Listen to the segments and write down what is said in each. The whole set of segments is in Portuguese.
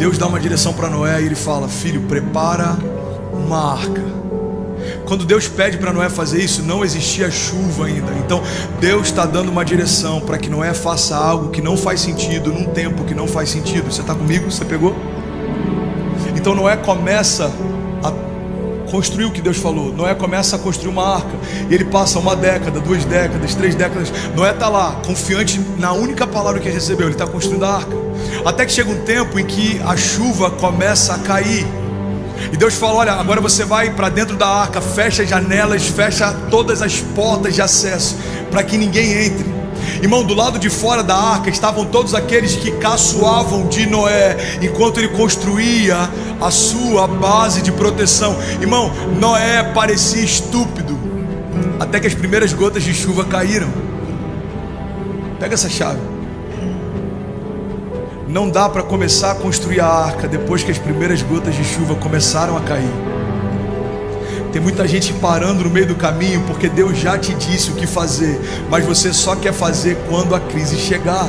Deus dá uma direção para Noé e ele fala: filho, prepara uma arca. Quando Deus pede para Noé fazer isso, não existia chuva ainda. Então Deus está dando uma direção para que Noé faça algo que não faz sentido, num tempo que não faz sentido. Você está comigo? Você pegou? Então Noé começa a construir o que Deus falou. Noé começa a construir uma arca. E ele passa 1 década, 2 décadas, 3 décadas. Noé está lá, confiante na única palavra que ele recebeu. Ele está construindo a arca. Até que chega um tempo em que a chuva começa a cair. E Deus fala: olha, agora você vai para dentro da arca, fecha as janelas, fecha todas as portas de acesso, para que ninguém entre. Irmão, do lado de fora da arca estavam todos aqueles que caçoavam de Noé, enquanto ele construía a sua base de proteção. Irmão, Noé parecia estúpido, até que as primeiras gotas de chuva caíram. Pega essa chave. Não dá para começar a construir a arca depois que as primeiras gotas de chuva começaram a cair. Tem muita gente parando no meio do caminho porque Deus já te disse o que fazer, mas você só quer fazer quando a crise chegar.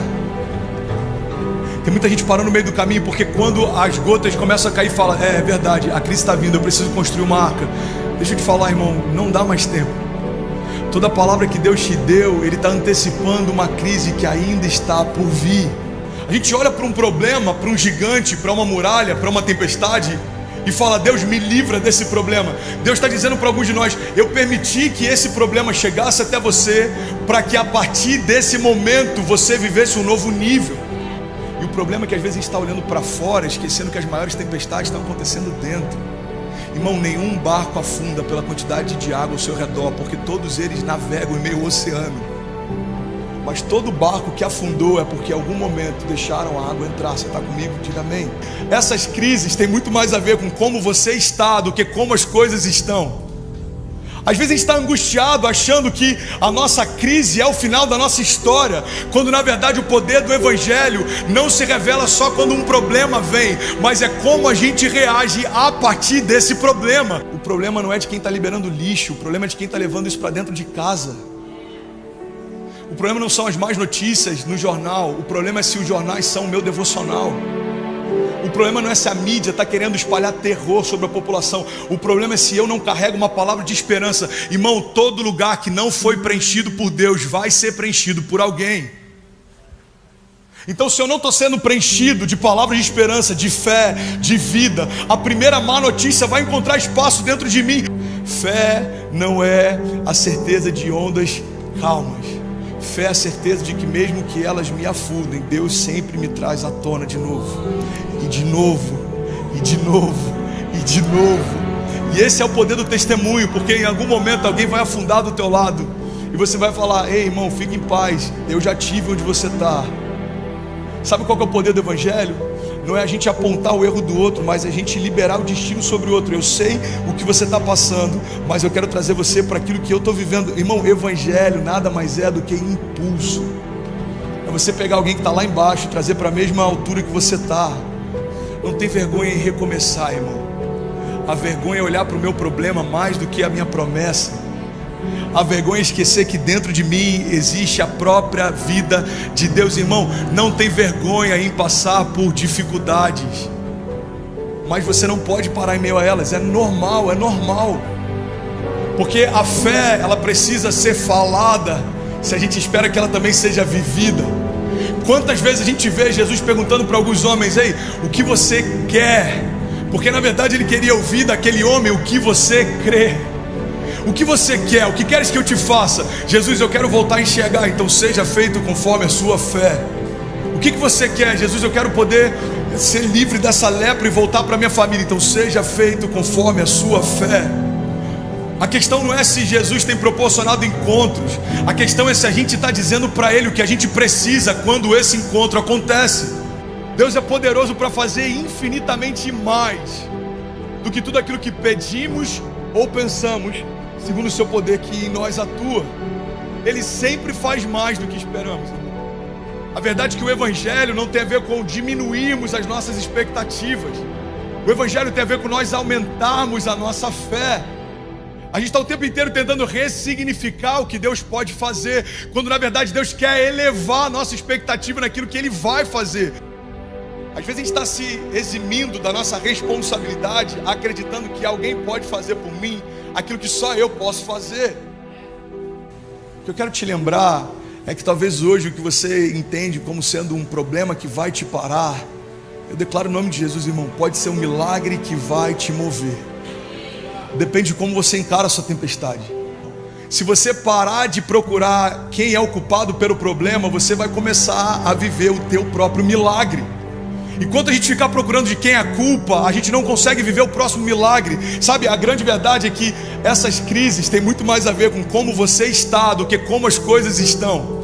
Tem muita gente parando no meio do caminho porque quando as gotas começam a cair, fala: é verdade, a crise está vindo, eu preciso construir uma arca. Deixa eu te falar, irmão, não dá mais tempo. Toda palavra que Deus te deu, Ele está antecipando uma crise que ainda está por vir. A gente olha para um problema, para um gigante, para uma muralha, para uma tempestade e fala: Deus, me livra desse problema. Deus está dizendo para alguns de nós: eu permiti que esse problema chegasse até você, para que a partir desse momento você vivesse um novo nível. E o problema é que às vezes a gente está olhando para fora, esquecendo que as maiores tempestades estão acontecendo dentro. Irmão, nenhum barco afunda pela quantidade de água ao seu redor, porque todos eles navegam em meio ao oceano. Mas todo barco que afundou é porque em algum momento deixaram a água entrar. Você está comigo? Diga amém. Essas crises têm muito mais a ver com como você está do que como as coisas estão. Às vezes a gente está angustiado achando que a nossa crise é o final da nossa história, quando na verdade o poder do Evangelho não se revela só quando um problema vem, mas é como a gente reage a partir desse problema. O problema não é de quem está liberando lixo, o problema é de quem está levando isso para dentro de casa. O problema não são as más notícias no jornal. O problema é se os jornais são o meu devocional. O problema não é se a mídia está querendo espalhar terror sobre a população. O problema é se eu não carrego uma palavra de esperança. Irmão, todo lugar que não foi preenchido por Deus vai ser preenchido por alguém. Então, se eu não estou sendo preenchido de palavras de esperança, de fé, de vida, a primeira má notícia vai encontrar espaço dentro de mim. Fé não é a certeza de ondas calmas. Fé é a certeza de que mesmo que elas me afundem, Deus sempre me traz à tona de novo. E de novo, e de novo, e de novo. E esse é o poder do testemunho, porque em algum momento alguém vai afundar do teu lado e você vai falar: ei irmão, fique em paz, eu já tive onde você está. Sabe qual que é o poder do Evangelho? Não é a gente apontar o erro do outro, mas a gente liberar o destino sobre o outro. Eu sei o que você está passando, mas eu quero trazer você para aquilo que eu estou vivendo. Irmão, Evangelho nada mais é do que impulso. É você pegar alguém que está lá embaixo e trazer para a mesma altura que você está. Não tem vergonha em recomeçar, irmão. A vergonha é olhar para o meu problema mais do que a minha promessa. A vergonha é esquecer que dentro de mim existe a própria vida de Deus. Irmão, não tem vergonha em passar por dificuldades, mas você não pode parar em meio a elas. É normal, porque a fé, ela precisa ser falada se a gente espera que ela também seja vivida. Quantas vezes a gente vê Jesus perguntando para alguns homens: ei, o que você quer? Porque na verdade ele queria ouvir daquele homem: o que você crê? O que você quer? O que queres que eu te faça? Jesus, eu quero voltar a enxergar. Então seja feito conforme a sua fé. O que você quer? Jesus, eu quero poder ser livre dessa lepra e voltar para minha família. Então seja feito conforme a sua fé. A questão não é se Jesus tem proporcionado encontros. A questão é se a gente está dizendo para Ele o que a gente precisa quando esse encontro acontece. Deus é poderoso para fazer infinitamente mais do que tudo aquilo que pedimos ou pensamos, segundo o seu poder que em nós atua. Ele sempre faz mais do que esperamos. A verdade é que o Evangelho não tem a ver com diminuirmos as nossas expectativas. O Evangelho tem a ver com nós aumentarmos a nossa fé. A gente está o tempo inteiro tentando ressignificar o que Deus pode fazer, quando na verdade Deus quer elevar a nossa expectativa naquilo que Ele vai fazer. Às vezes a gente está se eximindo da nossa responsabilidade, acreditando que alguém pode fazer por mim aquilo que só eu posso fazer. O que eu quero te lembrar é que talvez hoje o que você entende como sendo um problema que vai te parar, eu declaro o nome de Jesus, irmão, pode ser um milagre que vai te mover. Depende de como você encara a sua tempestade. Se você parar de procurar quem é o culpado pelo problema, você vai começar a viver o teu próprio milagre. Enquanto a gente ficar procurando de quem é a culpa, a gente não consegue viver o próximo milagre. Sabe, a grande verdade é que essas crises têm muito mais a ver com como você está do que como as coisas estão.